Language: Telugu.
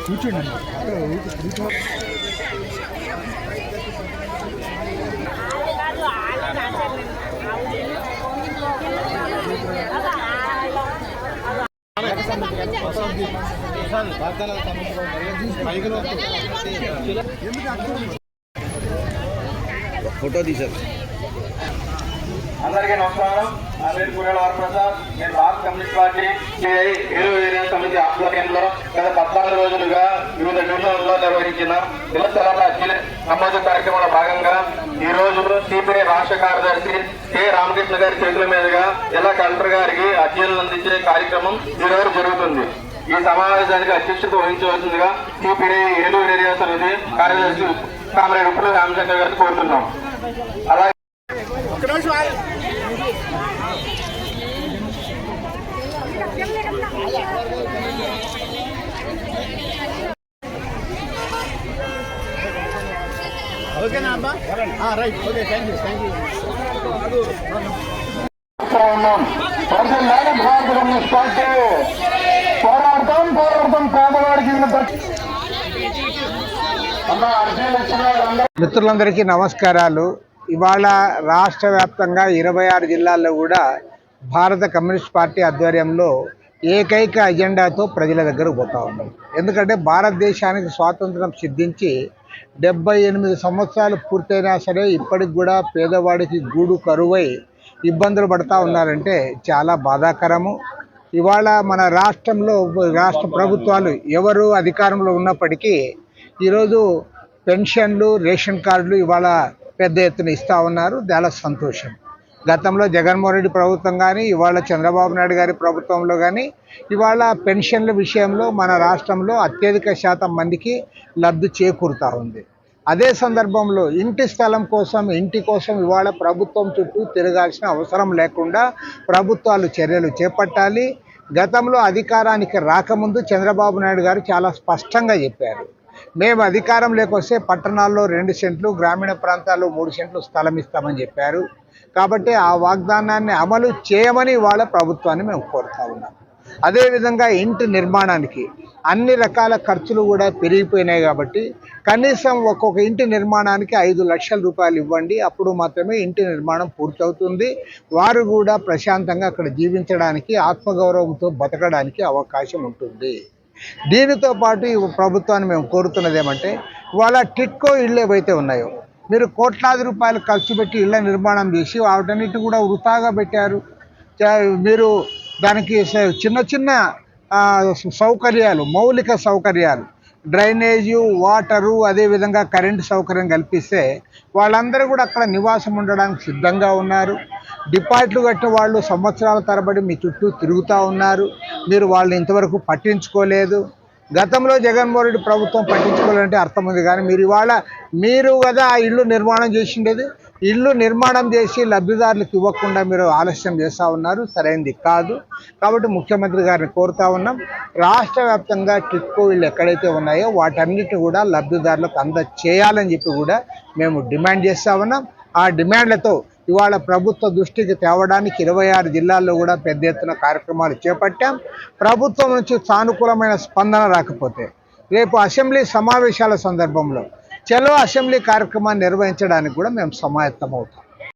కూర్చోండి ఫోటో తీశారు. అందరికీ నమస్కారం. నా పేరు కూరేల వరప్రసాద్. నేను భారత కమ్యూనిస్ట్ పార్టీ ఏలూరు ఏరియా సమితి ఆధ్వర్యంలో గత 14 రోజులుగా వివిధ డివిజన్లలో నిర్వహించిన ఇళ్ల స్థలాల నమోదు కార్యక్రమంలో భాగంగా ఈ రోజు సిపిఐ రాష్ట్ర కార్యదర్శి కె రామకృష్ణ గారి చేతుల మీదుగా జిల్లా కలెక్టర్ గారికి అర్జీలను అందించే కార్యక్రమం ఈ రోజు జరుగుతుంది. ఈ సమావేశానికి అధ్యక్షత వహించవలసిందిగా సిపిఐ ఏలూరు ఏరియా సమితి కార్యదర్శి కామరేడ్ ఉప్పుల రామశంకర్ గారిని కోరుతున్నాం. అలాగే ఓకేనా అబ్బా? Right, okay, thank you. భారత కమ్యూనిస్ట్ పార్టీ పోరాడతాం పేదవాడికి. మిత్రులందరికీ నమస్కారాలు. ఇవాళ రాష్ట్ర వ్యాప్తంగా 26 జిల్లాల్లో కూడా భారత కమ్యూనిస్ట్ పార్టీ ఆధ్వర్యంలో ఏకైక అజెండాతో ప్రజల దగ్గరకు పోతా ఉన్నాం. ఎందుకంటే భారతదేశానికి స్వాతంత్రం సిద్ధించి 78 సంవత్సరాలు పూర్తయినా సరే ఇప్పటికి కూడా పేదవాడికి గూడు కరువై ఇబ్బందులు పడుతూ ఉన్నారంటే చాలా బాధాకరము. ఇవాళ మన రాష్ట్రంలో రాష్ట్ర ప్రభుత్వాలు ఎవరు అధికారంలో ఉన్నప్పటికీ ఈరోజు పెన్షన్లు, రేషన్ కార్డులు ఇవాళ పెద్ద ఎత్తున ఇస్తూ ఉన్నారు. చాలా సంతోషం. గతంలో జగన్మోహన్ రెడ్డి ప్రభుత్వం కానీ ఇవాళ చంద్రబాబు నాయుడు గారి ప్రభుత్వంలో కానీ ఇవాళ పెన్షన్ల విషయంలో మన రాష్ట్రంలో అత్యధిక శాతం మందికి లబ్ధి చేకూరుతూ ఉంది. అదే సందర్భంలో ఇంటి స్థలం కోసం, ఇంటి కోసం ఇవాళ ప్రభుత్వం చుట్టూ తిరగాల్సిన అవసరం లేకుండా ప్రభుత్వాలు చర్యలు చేపట్టాలి. గతంలో అధికారానికి రాకముందు చంద్రబాబు నాయుడు గారు చాలా స్పష్టంగా చెప్పారు, మేము అధికారం లేకొస్తే పట్టణాల్లో 2 సెంట్లు, గ్రామీణ ప్రాంతాల్లో 3 సెంట్లు స్థలం ఇస్తామని చెప్పారు. కాబట్టి ఆ వాగ్దానాన్ని అమలు చేయమని వాళ్ళ ప్రభుత్వాన్ని మేము కోరుతా ఉన్నాం. అదేవిధంగా ఇంటి నిర్మాణానికి అన్ని రకాల ఖర్చులు కూడా పెరిగిపోయినాయి. కాబట్టి కనీసం ఒక్కొక్క ఇంటి నిర్మాణానికి 5 లక్షల రూపాయలు ఇవ్వండి. అప్పుడు మాత్రమే ఇంటి నిర్మాణం పూర్తవుతుంది. వారు కూడా ప్రశాంతంగా అక్కడ జీవించడానికి, ఆత్మగౌరవంతో బతకడానికి అవకాశం ఉంటుంది. దీనితో పాటు ఈ ప్రభుత్వాన్ని మేము కోరుతున్నది ఏమంటే, ఇవాళ టిట్కో ఇళ్ళు ఏవైతే ఉన్నాయో మీరు కోట్లాది రూపాయలు ఖర్చు పెట్టి ఇళ్ల నిర్మాణం చేసి వాటన్నిటిని కూడా వృథాగా పెట్టారు. మీరు దానికి చిన్న చిన్న సౌకర్యాలు, మౌలిక సౌకర్యాలు, డ్రైనేజు, వాటరు, అదేవిధంగా కరెంటు సౌకర్యం కల్పిస్తే వాళ్ళందరూ కూడా అక్కడ నివాసం ఉండడానికి సిద్ధంగా ఉన్నారు. డిపాజిట్లు కట్టిన వాళ్ళు సంవత్సరాల తరబడి మీ చుట్టూ తిరుగుతూ ఉన్నారు. మీరు వాళ్ళని ఇంతవరకు పట్టించుకోలేదు. గతంలో జగన్మోహన్ రెడ్డి ప్రభుత్వం పట్టించుకోవాలంటే అర్థం ఉంది. కానీ మీరు కదా ఆ ఇల్లు నిర్మాణం చేసిండేది. ఇల్లు నిర్మాణం చేసి లబ్ధిదారులకు ఇవ్వకుండా మీరు ఆలస్యం చేస్తూ ఉన్నారు. సరైనది కాదు. కాబట్టి ముఖ్యమంత్రి గారిని కోరుతా ఉన్నాం, రాష్ట్ర వ్యాప్తంగా టిట్కో ఇళ్ళు ఎక్కడైతే ఉన్నాయో వాటన్నిటిని కూడా లబ్ధిదారులకు అందజేయాలని చెప్పి కూడా మేము డిమాండ్ చేస్తూ ఉన్నాం. ఆ డిమాండ్లతో ఇవాళ ప్రభుత్వ దృష్టికి తేవడానికి 26 జిల్లాల్లో కూడా పెద్ద ఎత్తున కార్యక్రమాలు చేపట్టాం. ప్రభుత్వం నుంచి సానుకూలమైన స్పందన రాకపోతే రేపు అసెంబ్లీ సమావేశాల సందర్భంలో చలో అసెంబ్లీ కార్యక్రమాన్ని నిర్వహించడానికి కూడా మేము సమాయత్తమవుతాం.